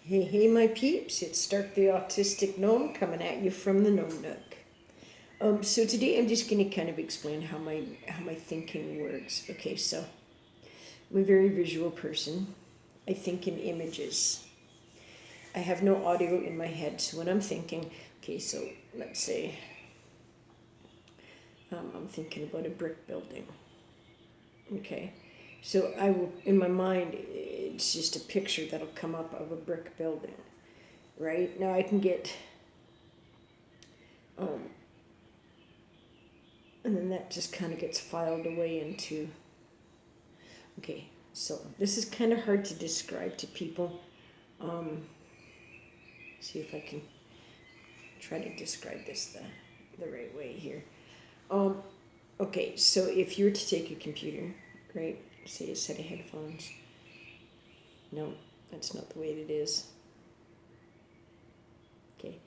Hey, hey, my peeps, it's Stark the Autistic Gnome coming at you from the Gnome Nook. So today I'm just going to kind of explain how my thinking works. Okay, so I'm a very visual person. I think in images. I have no audio in my head, so when I'm thinking, okay, so let's say I'm thinking about a brick building. Okay, so I will, in my mind, it's just a picture that'll come up of a brick building. Right now I can get and then that just kind of gets filed away into, okay, so this is kind of hard to describe to people. See if I can try to describe this the right way here. Okay, so if you were to take a computer, right, say a set of headphones. No, that's not the way it is. Okay.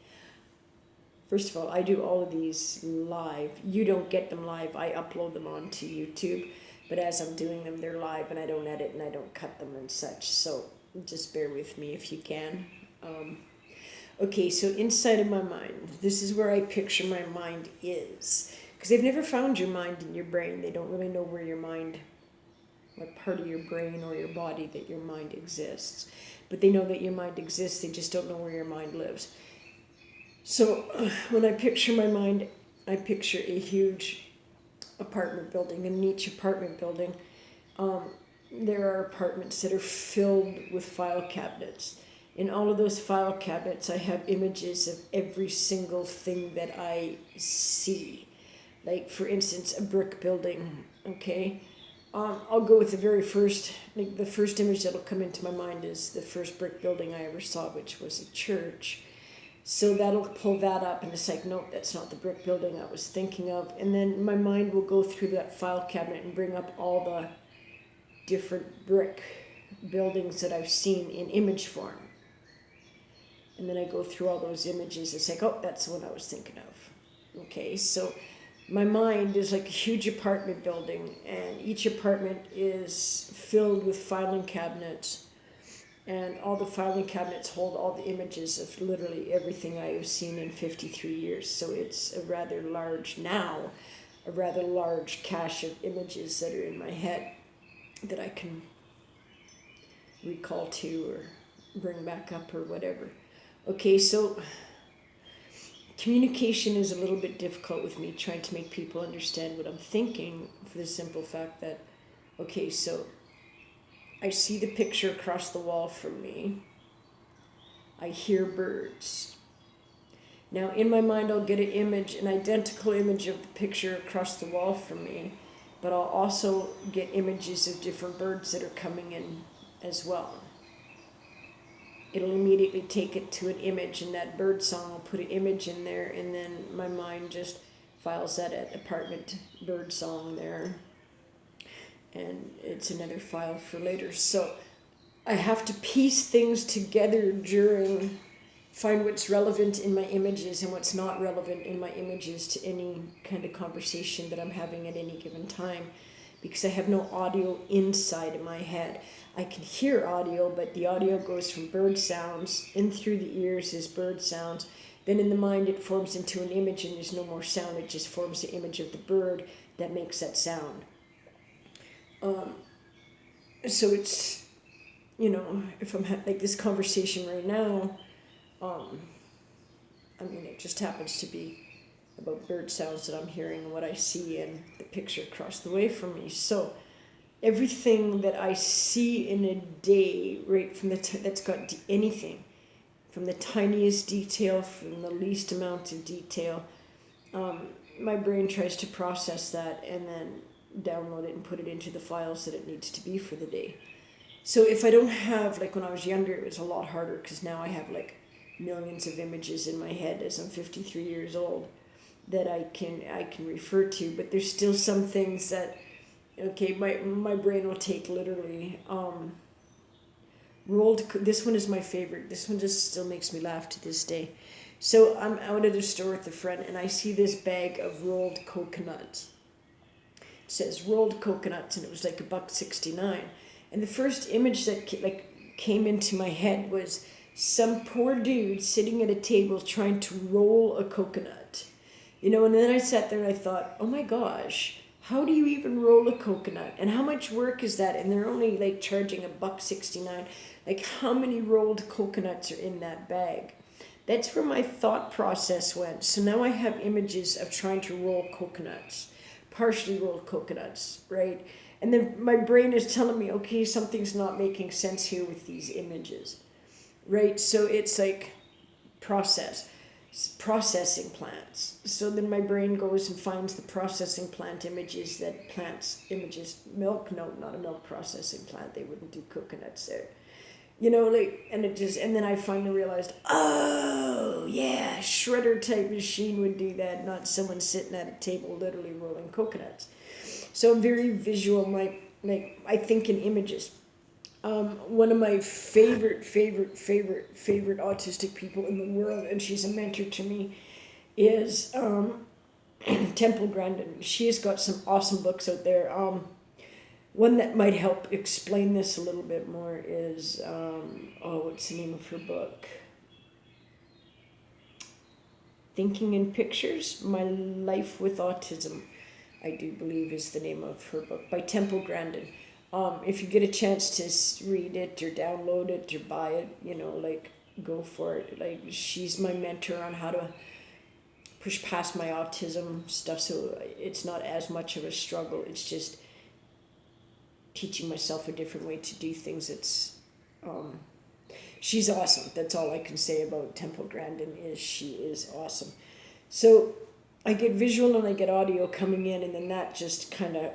First of all, I do all of these live. You don't get them live. I upload them onto YouTube. But as I'm doing them, they're live, and I don't edit and I don't cut them and such. So just bear with me if you can. Okay, so inside of my mind, this is where I picture my mind is. Because they've never found your mind in your brain. They don't really know where your mind, what part of your brain or your body that your mind exists. But they know that your mind exists. They just don't know where your mind lives. So when I picture my mind, I picture a huge apartment building. And in each apartment building, there are apartments that are filled with file cabinets. In all of those file cabinets, I have images of every single thing that I see. Like, for instance, a brick building, okay? I'll go with the very first, like the first image that'll come into my mind is the first brick building I ever saw, which was a church. So that'll pull that up, and it's like, nope, that's not the brick building I was thinking of. And then my mind will go through that file cabinet and bring up all the different brick buildings that I've seen in image form. And then I go through all those images. It's like, oh, that's the one I was thinking of. Okay, so my mind is like a huge apartment building, and each apartment is filled with filing cabinets. And all the filing cabinets hold all the images of literally everything I have seen in 53 years. So it's a rather large cache of images that are in my head that I can recall to or bring back up or whatever. Okay, so communication is a little bit difficult with me, trying to make people understand what I'm thinking, for the simple fact that, okay, so I see the picture across the wall from me. I hear birds. Now, in my mind, I'll get an identical image of the picture across the wall from me, but I'll also get images of different birds that are coming in as well. It'll immediately take it to an image, and that bird song will put an image in there, and then my mind just files that at apartment bird song there. And it's another file for later. So I have to piece things together find what's relevant in my images and what's not relevant in my images to any kind of conversation that I'm having at any given time, because I have no audio inside of my head. I can hear audio, but the audio goes from bird sounds, in through the ears is bird sounds. Then in the mind it forms into an image, and there's no more sound. It just forms the image of the bird that makes that sound. So it's, if I'm like this conversation right now, it just happens to be about bird sounds that I'm hearing and what I see in the picture across the way from me. So everything that I see in a day, right from that's got anything, from the tiniest detail, from the least amount of detail, my brain tries to process that and then download it and put it into the files that it needs to be for the day. So if I don't have, like when I was younger, it was a lot harder, because now I have like millions of images in my head as I'm 53 years old that I can refer to. But there's still some things that, okay, my brain will take literally this one is my favorite. This one just still makes me laugh to this day. So I'm out at the store with a friend, and I see this bag of rolled coconuts. It says rolled coconuts, and it was like $1.69. And the first image that came into my head was some poor dude sitting at a table trying to roll a coconut. And then I sat there and I thought, oh my gosh, how do you even roll a coconut? And how much work is that? And they're only like charging $1.69. Like, how many rolled coconuts are in that bag? That's where my thought process went. So now I have images of trying to roll coconuts, partially rolled coconuts, right? And then my brain is telling me, okay, something's not making sense here with these images, right? So it's like processing plants. So then my brain goes and finds the processing plant images milk, no, not a milk processing plant. They wouldn't do coconuts there. And then I finally realized, oh yeah, shredder type machine would do that, not someone sitting at a table literally rolling coconuts. So I'm very visual. I think in images. One of my favorite autistic people in the world, and she's a mentor to me, is Temple Grandin. She has got some awesome books out there. One that might help explain this a little bit more is, what's the name of her book? Thinking in Pictures, My Life with Autism, I do believe is the name of her book, by Temple Grandin. If you get a chance to read it or download it or buy it, go for it. She's my mentor on how to push past my autism stuff, so it's not as much of a struggle. It's just teaching myself a different way to do things. She's awesome. That's all I can say about Temple Grandin, is she is awesome. So I get visual and I get audio coming in, and then that just kind of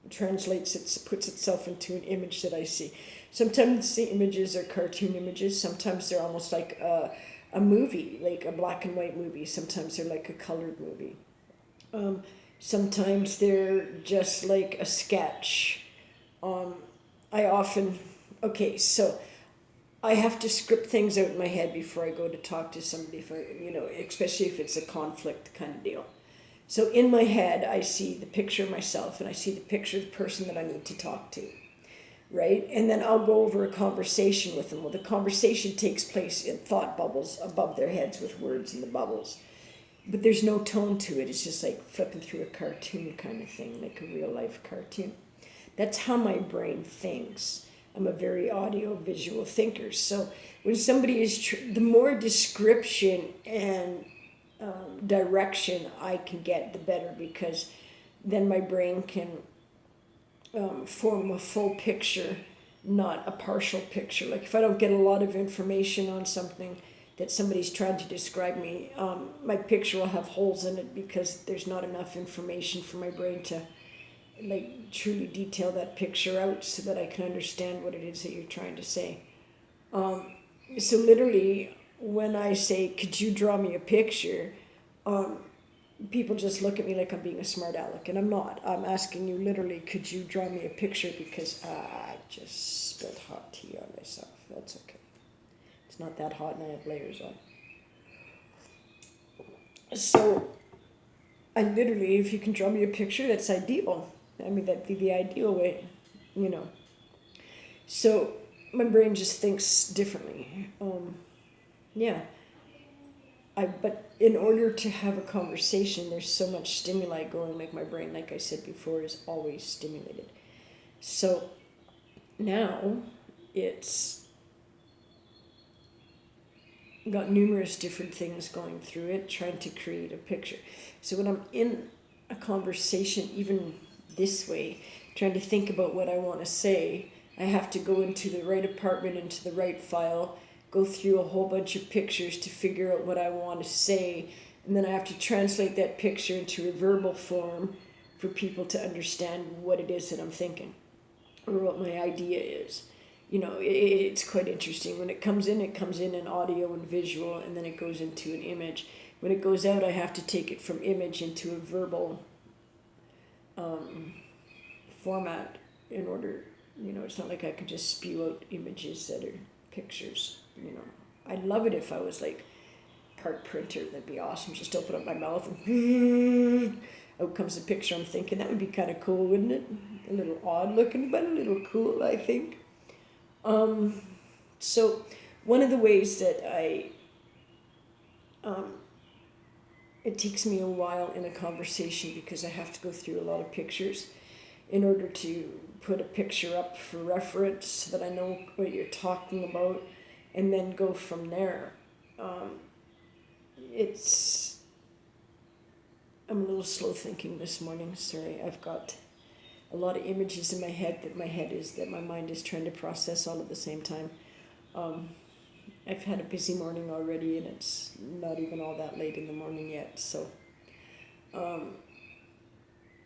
puts itself into an image that I see. Sometimes the images are cartoon images. Sometimes they're almost like a movie, like a black and white movie. Sometimes they're like a colored movie. Sometimes they're just like a sketch. So I have to script things out in my head before I go to talk to somebody, especially if it's a conflict kind of deal. So in my head, I see the picture of myself and I see the picture of the person that I need to talk to, right? And then I'll go over a conversation with them. Well, the conversation takes place in thought bubbles above their heads with words in the bubbles. But there's no tone to it. It's just like flipping through a cartoon kind of thing, like a real life cartoon. That's how my brain thinks. I'm a very audio-visual thinker. So when somebody the more description and direction I can get, the better, because then my brain can form a full picture, not a partial picture. Like if I don't get a lot of information on something that somebody's trying to describe me, my picture will have holes in it because there's not enough information for my brain to truly detail that picture out so that I can understand what it is that you're trying to say. So literally, when I say, could you draw me a picture, people just look at me like I'm being a smart aleck, and I'm not. I'm asking you literally, could you draw me a picture, because I just spilled hot tea on myself. That's okay. It's not that hot and I have layers on. So I literally, if you can draw me a picture, that's ideal. I mean, that'd be the ideal way, So my brain just thinks differently. But in order to have a conversation, there's so much stimuli going, like my brain, like I said before, is always stimulated. So now it's got numerous different things going through it, trying to create a picture. So when I'm in a conversation, even this way, trying to think about what I want to say, I have to go into the right apartment, into the right file, go through a whole bunch of pictures to figure out what I want to say, and then I have to translate that picture into a verbal form for people to understand what it is that I'm thinking, or what my idea is. It's quite interesting. When it comes in audio and visual, and then it goes into an image. When it goes out, I have to take it from image into a verbal format in order, it's not like I can just spew out images that are pictures, I'd love it if I was like part printer. That'd be awesome. Just open up my mouth and out comes the picture. I'm thinking that would be kind of cool, wouldn't it? A little odd looking, but a little cool, I think. So one of the ways that it takes me a while in a conversation because I have to go through a lot of pictures in order to put a picture up for reference so that I know what you're talking about, and then go from there. It's I'm a little slow thinking this morning. Sorry, I've got a lot of images in my head that my mind is trying to process all at the same time. I've had a busy morning already, and it's not even all that late in the morning yet. So,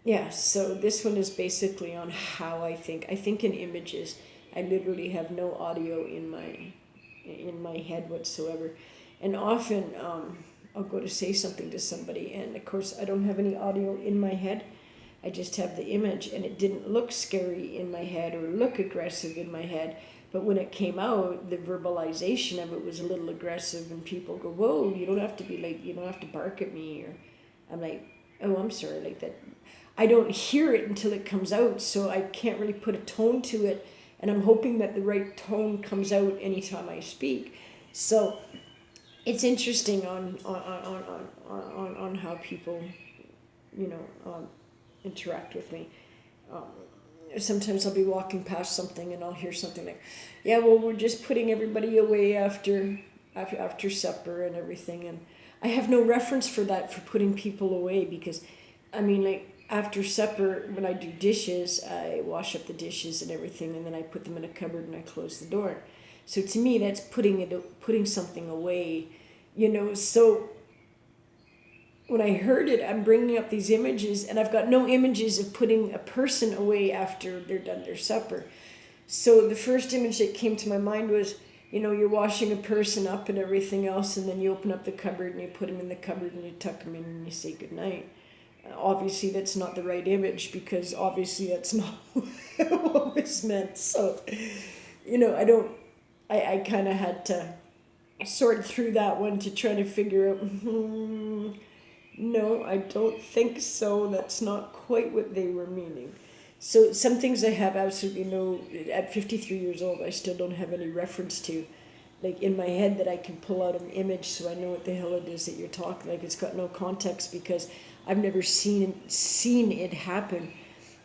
yeah. So this one is basically on how I think. I think in images. I literally have no audio in my head whatsoever, and often I'll go to say something to somebody, and of course I don't have any audio in my head. I just have the image, and it didn't look scary in my head or look aggressive in my head. But when it came out, the verbalization of it was a little aggressive, and people go, "Whoa, you don't have to be like, you don't have to bark at me." Or I'm like, "Oh, I'm sorry," like that. I don't hear it until it comes out, so I can't really put a tone to it, and I'm hoping that the right tone comes out anytime I speak. So it's interesting on how people, you know, interact with me. Sometimes I'll be walking past something and I'll hear something like, "Yeah, well, we're just putting everybody away after supper and everything," and I have no reference for that, for putting people away, because, I mean, like, after supper, when I do dishes, I wash up the dishes and everything, and then I put them in a cupboard and I close the door. So to me, that's putting something away, you know. So when I heard it, I'm bringing up these images, and I've got no images of putting a person away after they're done their supper. So the first image that came to my mind was, you know, you're washing a person up and everything else, and then you open up the cupboard and you put them in the cupboard and you tuck them in and you say goodnight. Obviously, that's not the right image, because obviously that's not what was meant. So, you know, I kind of had to sort through that one to try to figure out, no, I don't think so. That's not quite what they were meaning. So some things I have absolutely no, at 53 years old, I still don't have any reference to, like, in my head, that I can pull out an image so I know what the hell it is that you're talking. Like, it's got no context because I've never seen it happen.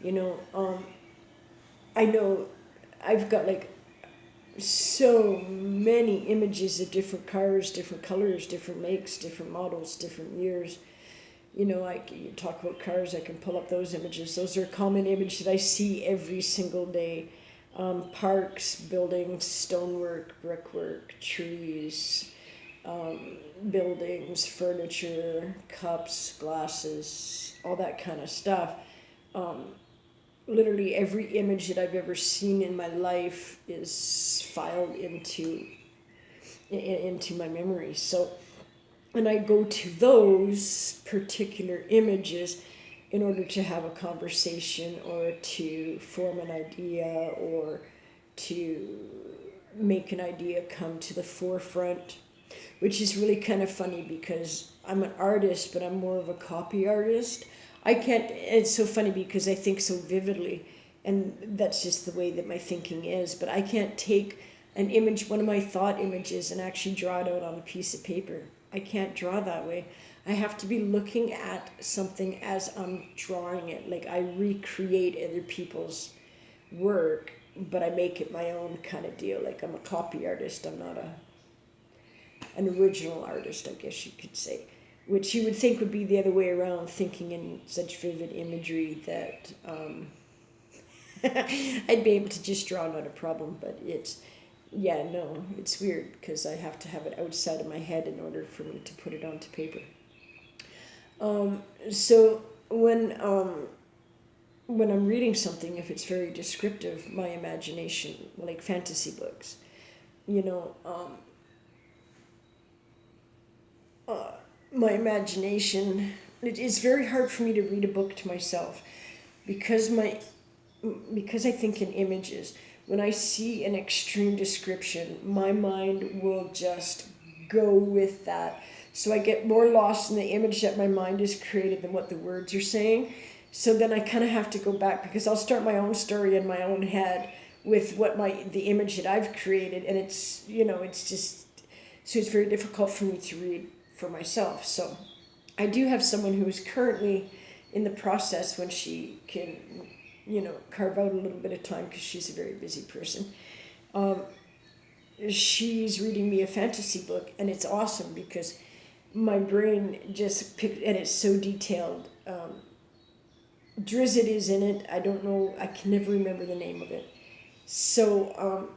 You know, I know I've got like so many images of different cars, different colors, different makes, different models, different years. You know, you talk about cars, I can pull up those images. Those are a common image that I see every single day. Parks, buildings, stonework, brickwork, trees, buildings, furniture, cups, glasses, all that kind of stuff. Literally every image that I've ever seen in my life is filed into my memory. So when I go to those particular images in order to have a conversation or to form an idea or to make an idea come to the forefront, which is really kind of funny because I'm an artist, but I'm more of a copy artist. I can't, it's so funny because I think so vividly, and that's just the way that my thinking is, but I can't take an image, one of my thought images, and actually draw it out on a piece of paper. I can't draw that way. I have to be looking at something as I'm drawing it. Like, I recreate other people's work, but I make it my own kind of deal. Like, I'm a copy artist. I'm not an original artist, I guess you could say. Which you would think would be the other way around, thinking in such vivid imagery that I'd be able to just draw, not a problem. But it's, yeah, no, it's weird because I have to have it outside of my head in order for me to put it onto paper. So when I'm reading something, if it's very descriptive, my imagination, like fantasy books, you know, my imagination, it's very hard for me to read a book to myself because I think in images. When I see an extreme description, my mind will just go with that. So I get more lost in the image that my mind has created than what the words are saying. So then I kind of have to go back because I'll start my own story in my own head with the image that I've created, and it's it's just so it's very difficult for me to read for myself. So I do have someone who is currently in the process when she can carve out a little bit of time because she's a very busy person. She's reading me a fantasy book, and it's awesome because my brain just picked, and it's so detailed. Drizzt is in it. I don't know. I can never remember the name of it. So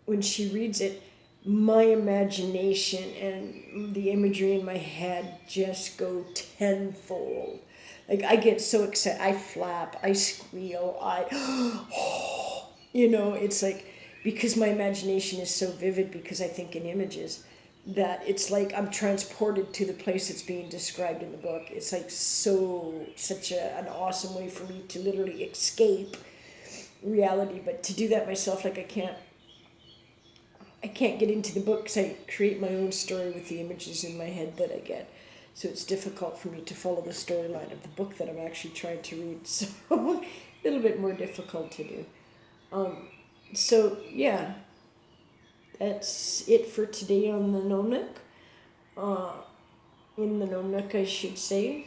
when she reads it, my imagination and the imagery in my head just go tenfold. Like I get so excited, I flap, I squeal, it's like because my imagination is so vivid because I think in images that it's like I'm transported to the place that's being described in the book. It's like such an awesome way for me to literally escape reality, but to do that myself, like I can't get into the book because I create my own story with the images in my head that I get. So it's difficult for me to follow the storyline of the book that I'm actually trying to read. So a little bit more difficult to do. So yeah, that's it for today on the Nomnic. In the Nomnic, I should say.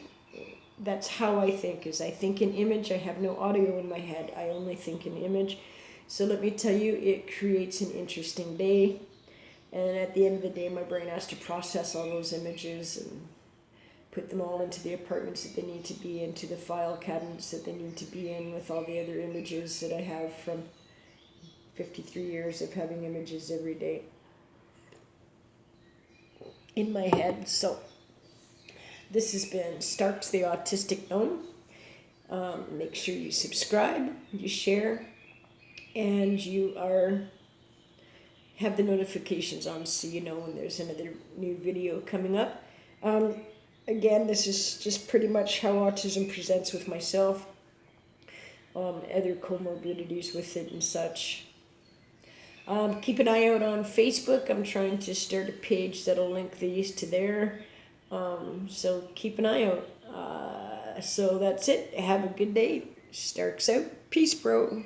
That's how I think, is I think in image. I have no audio in my head. I only think in image. So let me tell you, it creates an interesting day. And at the end of the day, my brain has to process all those images and put them all into the apartments that they need to be in, to the file cabinets that they need to be in, with all the other images that I have from 53 years of having images every day in my head. So this has been Starks the Autistic Gnome. Make sure you subscribe, you share, and you have the notifications on so you know when there's another new video coming up. Again, this is just pretty much how autism presents with myself, other comorbidities with it and such. Keep an eye out on Facebook. I'm trying to start a page that'll link these to there. So keep an eye out. So that's it. Have a good day. Starks out. Peace, bro.